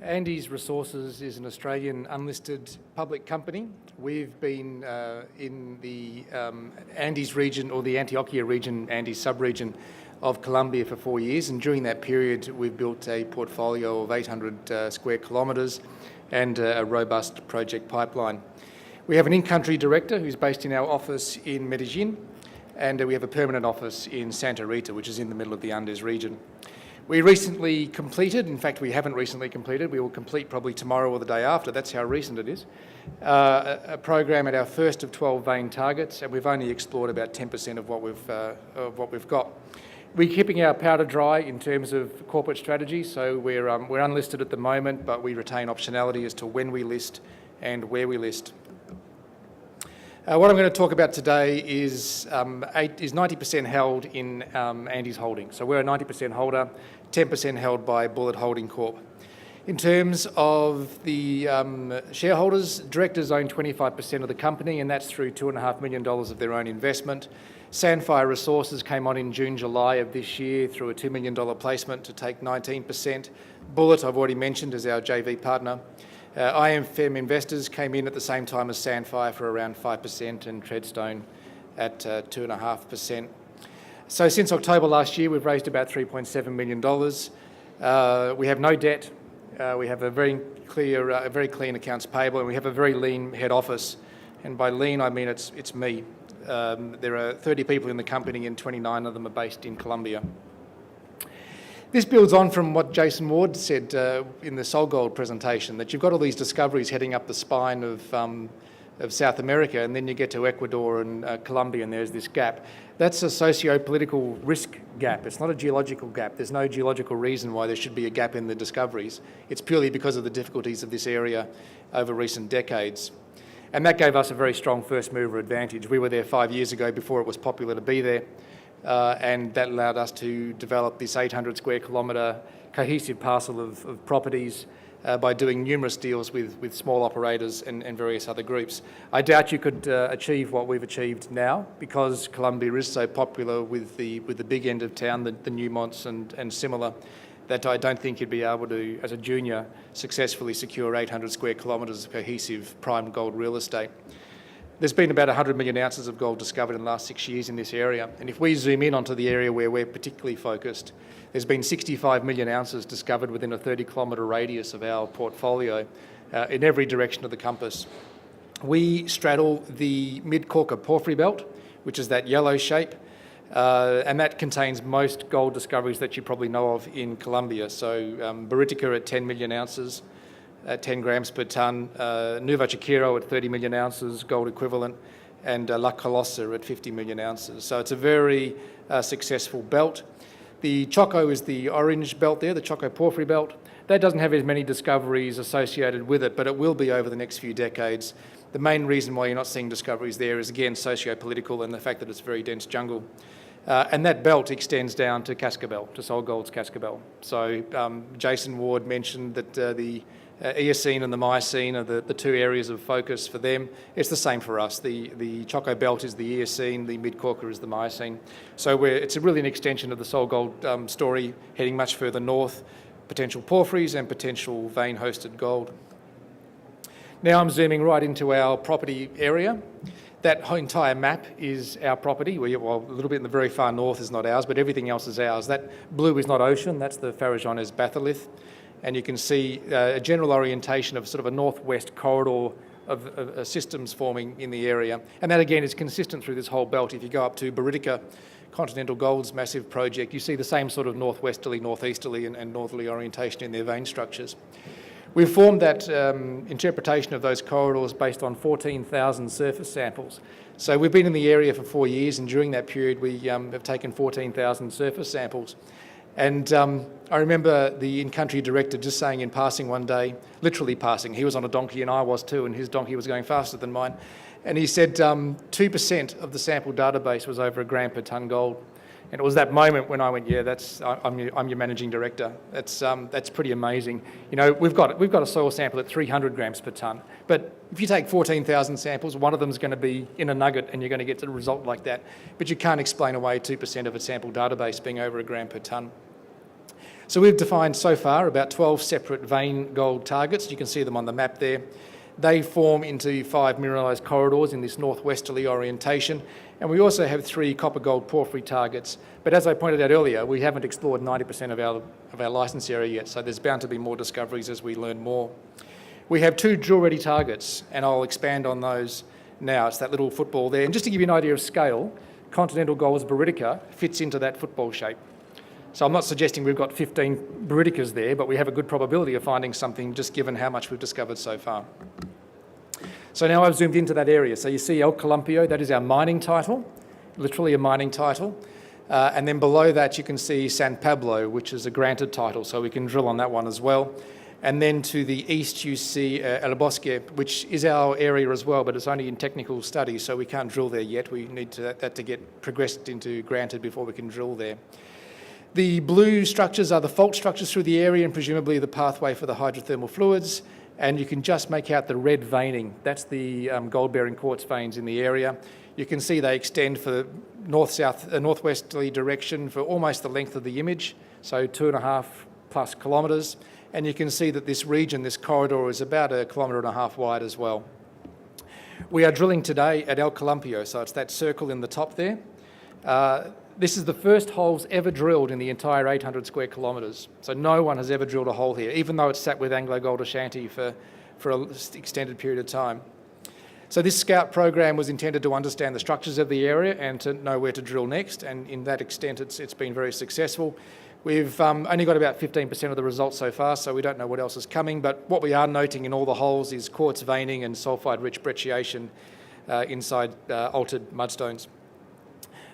Andes Resources is an Australian unlisted public company. We've been in the Andes region, or the Antioquia region, Andes sub-region of Colombia for 4 years, and during that period we've built a portfolio of 800 square kilometres and a robust project pipeline. We have an in-country director who's based in our office in Medellin, and we have a permanent office in Santa Rita, which is in the middle of the Andes region. We recently completed, in fact we haven't recently completed, we will complete probably tomorrow or the day after, that's how recent it is, a program at our first of 12 vein targets, and we've only explored about 10% of what we've got. We're keeping our powder dry in terms of corporate strategy, so we're unlisted at the moment, but we retain optionality as to when we list and where we list. What I'm going to talk about today is 90% held in Andes Holdings. So we're a 90% holder, 10% held by Bullet Holding Corp. In terms of the shareholders, directors own 25% of the company, and that's through $2.5 million of their own investment. Sandfire Resources came on in June, July of this year through a $2 million placement to take 19%. Bullet, I've already mentioned, is our JV partner. IMFM investors came in at the same time as Sandfire for around 5% and Treadstone at 2.5%. So since October last year, we've raised about $3.7 million. We have no debt. We have a very clean accounts payable, and we have a very lean head office. And by lean, I mean it's me. There are 30 people in the company, and 29 of them are based in Colombia. This builds on from what Jason Ward said in the SolGold presentation, that you've got all these discoveries heading up the spine of South America, and then you get to Ecuador and Colombia, and there's this gap. That's a socio-political risk gap. It's not a geological gap. There's no geological reason why there should be a gap in the discoveries. It's purely because of the difficulties of this area over recent decades. And that gave us a very strong first mover advantage. We were there 5 years ago before it was popular to be there. And that allowed us to develop this 800 square kilometre cohesive parcel of properties by doing numerous deals with small operators and various other groups. I doubt you could achieve what we've achieved now, because Colombia is so popular with the big end of town, the Newmonts and similar, that I don't think you'd be able to, as a junior, successfully secure 800 square kilometres of cohesive prime gold real estate. There's been about 100 million ounces of gold discovered in the last 6 years in this area. And if we zoom in onto the area where we're particularly focused, there's been 65 million ounces discovered within a 30-kilometre radius of our portfolio in every direction of the compass. We straddle the Mid-Cauca porphyry belt, which is that yellow shape, and that contains most gold discoveries that you probably know of in Colombia. So Buritica at 10 million ounces, at 10 grams per tonne, Nuevo Chiquero at 30 million ounces gold equivalent, and La Colosa at 50 million ounces. So it's a very successful belt. The Choco is the orange belt there, the Choco porphyry belt. That doesn't have as many discoveries associated with it, but it will be over the next few decades. The main reason why you're not seeing discoveries there is, again, socio-political and the fact that it's very dense jungle. And that belt extends down to Cascabel, to SolGold's Cascabel. So Jason Ward mentioned that the Eocene and the Miocene are the two areas of focus for them. It's the same for us. The Choco Belt is the Eocene, the Mid-Cauca is the Miocene. So it's really an extension of the SolGold story, heading much further north, potential porphyries and potential vein-hosted gold. Now I'm zooming right into our property area. That entire map is our property. Well, a little bit in the very far north is not ours, but everything else is ours. That blue is not ocean, that's the Farallones batholith. And you can see a general orientation of sort of a northwest corridor of systems forming in the area. And that again is consistent through this whole belt. If you go up to Buritica, Continental Gold's massive project, you see the same sort of northwesterly, northeasterly and northerly orientation in their vein structures. We've formed that interpretation of those corridors based on 14,000 surface samples. So we've been in the area for 4 years, and during that period we have taken 14,000 surface samples. And I remember the in-country director just saying in passing one day, literally passing, he was on a donkey and I was too, and his donkey was going faster than mine, and he said 2% of the sample database was over a gram per tonne gold. And it was that moment when I went, yeah, I'm your managing director. That's pretty amazing. You know, we've got a soil sample at 300 grams per tonne, but if you take 14,000 samples, one of them is going to be in a nugget, and you're going to get a result like that. But you can't explain away 2% of a sample database being over a gram per tonne. So we've defined so far about 12 separate vein gold targets. You can see them on the map there. They form into 5 mineralised corridors in this northwesterly orientation, and we also have 3 copper-gold porphyry targets. But as I pointed out earlier, we haven't explored 90% of our licence area yet, so there's bound to be more discoveries as we learn more. We have 2 drill-ready targets, and I'll expand on those now. It's that little football there. And just to give you an idea of scale, continental gold's Buritica fits into that football shape. So I'm not suggesting we've got 15 Buriticas there, but we have a good probability of finding something just given how much we've discovered so far. So now I've zoomed into that area. So you see El Columpio, that is our mining title, literally a mining title. And then below that you can see San Pablo, which is a granted title, so we can drill on that one as well. And then to the east you see El Bosque, which is our area as well, but it's only in technical study, so we can't drill there yet. We need that to get progressed into granted before we can drill there. The blue structures are the fault structures through the area and presumably the pathway for the hydrothermal fluids. And you can just make out the red veining. That's the gold-bearing quartz veins in the area. You can see they extend for northwesterly direction for almost the length of the image, so 2.5+ kilometres. And you can see that this region, this corridor, is about 1.5 kilometres wide as well. We are drilling today at El Columpio, so it's that circle in the top there. This is the first holes ever drilled in the entire 800 square kilometres. So no one has ever drilled a hole here, even though it's sat with Anglo Gold Ashanti for an extended period of time. So this scout program was intended to understand the structures of the area and to know where to drill next, and in that extent it's been very successful. We've only got about 15% of the results so far, so we don't know what else is coming, but what we are noting in all the holes is quartz veining and sulphide-rich brecciation inside altered mudstones.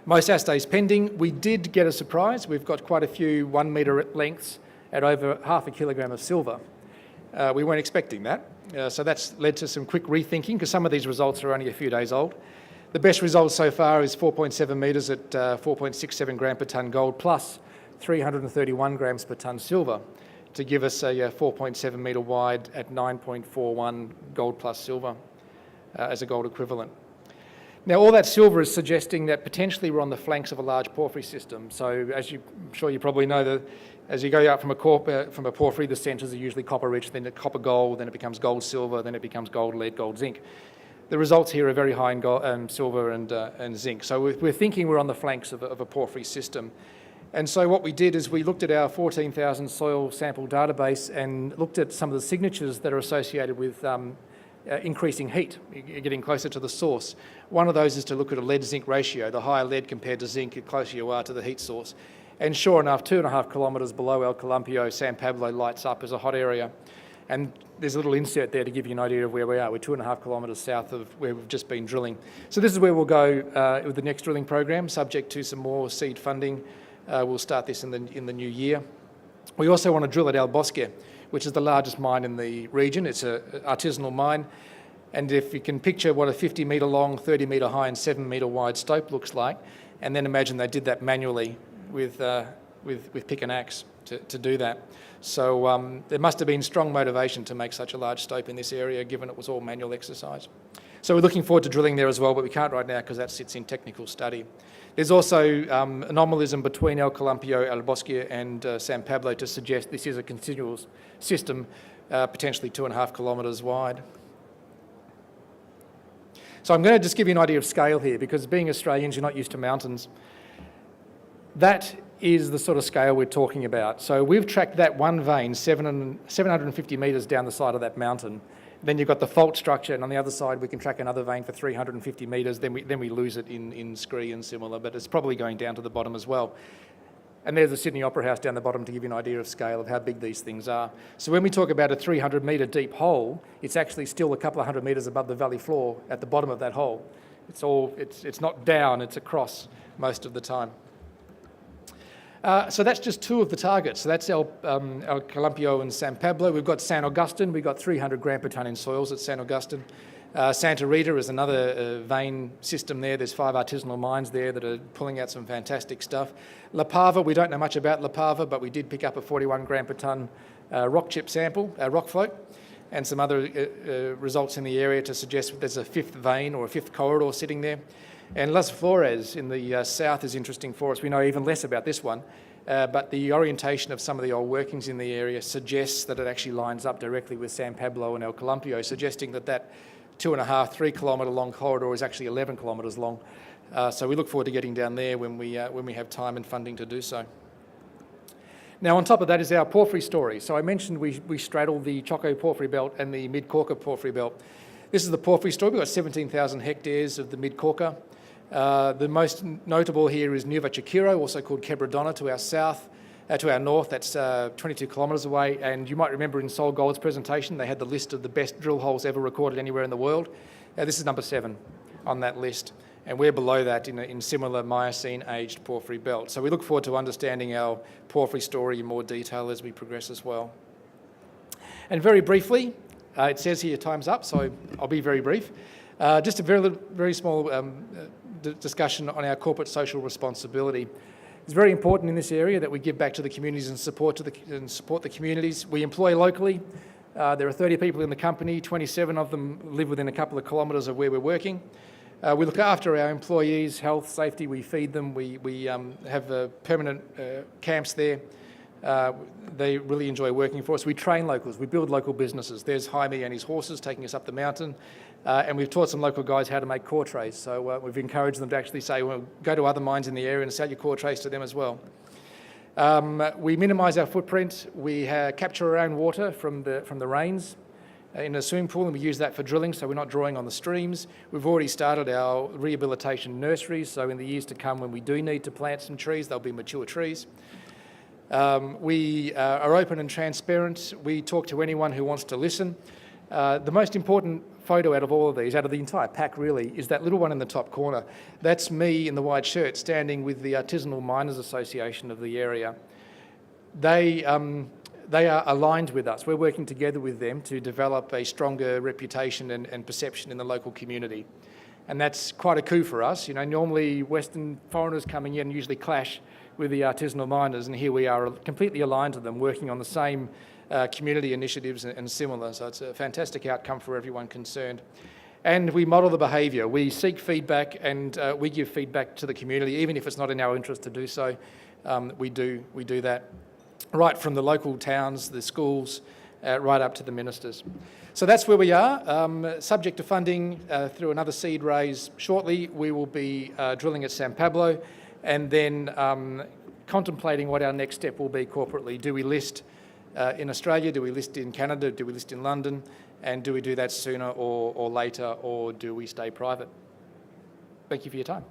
Most assays pending. We did get a surprise. We've got quite a few 1 metre lengths at over 0.5 kilogram of silver. We weren't expecting that. So that's led to some quick rethinking because some of these results are only a few days old. The best result so far is 4.7 metres at 4.67 gram per tonne gold plus 331 grams per tonne silver to give us a 4.7 metre wide at 9.41 gold plus silver as a gold equivalent. Now, all that silver is suggesting that potentially we're on the flanks of a large porphyry system. So, as I'm sure you probably know, that as you go out from a porphyry, the centres are usually copper-rich, then copper gold, then it becomes gold silver, then it becomes gold lead, gold zinc. The results here are very high in gold, silver and zinc. So we're thinking we're on the flanks of a porphyry system. And so what we did is we looked at our 14,000 soil sample database and looked at some of the signatures that are associated with increasing heat, getting closer to the source. One of those is to look at a lead-zinc ratio. The higher lead compared to zinc, the closer you are to the heat source. And sure enough, 2.5 kilometres below El Columpio, San Pablo lights up as a hot area. And there's a little insert there to give you an idea of where we are. We're 2.5 kilometres south of where we've just been drilling. So this is where we'll go with the next drilling program, subject to some more seed funding. We'll start this in the new year. We also want to drill at El Bosque, which is the largest mine in the region. It's an artisanal mine. And if you can picture what a 50 metre long, 30 metre high and 7 metre wide stope looks like, and then imagine they did that manually with pick and axe to do that. So there must have been strong motivation to make such a large stope in this area, given it was all manual exercise. So we're looking forward to drilling there as well, but we can't right now because that sits in technical study. There's also anomalism between El Columpio, El Bosque and San Pablo to suggest this is a continuous system, potentially 2.5 kilometres wide. So I'm going to just give you an idea of scale here, because being Australians, you're not used to mountains. That is the sort of scale we're talking about. So we've tracked that one vein 750 metres down the side of that mountain. Then you've got the fault structure, and on the other side we can track another vein for 350 metres, then we lose it in scree and similar, but it's probably going down to the bottom as well. And there's the Sydney Opera House down the bottom to give you an idea of scale of how big these things are. So when we talk about a 300 metre deep hole, it's actually still a couple of hundred metres above the valley floor at the bottom of that hole. It's not down, it's across most of the time. So that's just two of the targets. So that's El Columpio and San Pablo. We've got San Agustin. We've got 300 gram per tonne in soils at San Agustin. Santa Rita is another vein system there. There's 5 artisanal mines there that are pulling out some fantastic stuff. La Pava, we don't know much about La Pava, but we did pick up a 41 gram per tonne rock chip sample, rock float, and some other results in the area to suggest there's a 5th vein or a 5th corridor sitting there. And Las Flores in the south is interesting for us. We know even less about this one. but the orientation of some of the old workings in the area suggests that it actually lines up directly with San Pablo and El Columpio, suggesting that that 2.5, 3 kilometre long corridor is actually 11 kilometres long. So we look forward to getting down there when we have time and funding to do so. Now, on top of that is our porphyry story. So I mentioned we straddle the Choco Porphyry Belt and the Mid-Corker Porphyry Belt. This is the porphyry story. We've got 17,000 hectares of the Mid-Corker. The most notable here is Nueva Chiquiro, also called Quebradona, to our south, to our north. That's 22 kilometres away. And you might remember in Sol Gold's presentation, they had the list of the best drill holes ever recorded anywhere in the world. This is number 7 on that list. And we're below that in similar Miocene-aged porphyry belt. So we look forward to understanding our porphyry story in more detail as we progress as well. And very briefly, it says here time's up, so I'll be very brief. Just a very small discussion on our corporate social responsibility. It's very important in this area that we give back to the communities and support the communities. We employ locally. There are 30 people in the company. 27 of them live within a couple of kilometres of where we're working. We look after our employees' health, safety. We feed them. We have permanent camps there. They really enjoy working for us. We train locals. We build local businesses. There's Jaime and his horses taking us up the mountain. And we've taught some local guys how to make core trays. So we've encouraged them to actually say, well, go to other mines in the area and sell your core trays to them as well. We minimise our footprint. We capture our own water from the rains in a swimming pool, and we use that for drilling, so we're not drawing on the streams. We've already started our rehabilitation nurseries, so in the years to come when we do need to plant some trees, they'll be mature trees. We are open and transparent. We talk to anyone who wants to listen. The most important photo out of all of these, out of the entire pack really, is that little one in the top corner. That's me in the white shirt standing with the Artisanal Miners Association of the area. They are aligned with us. We're working together with them to develop a stronger reputation and perception in the local community. And that's quite a coup for us. You know, normally Western foreigners coming in usually clash with the artisanal miners, and here we are completely aligned to them, working on the same community initiatives and similar. So it's a fantastic outcome for everyone concerned. And we model the behaviour. We seek feedback and we give feedback to the community, even if it's not in our interest to do so. We do that. Right from the local towns, the schools, right up to the ministers. So that's where we are. Subject to funding through another seed raise shortly, we will be drilling at San Pablo and then contemplating what our next step will be corporately. Do we list in Australia? Do we list in Canada? Do we list in London? And do we do that sooner or later, or do we stay private? Thank you for your time.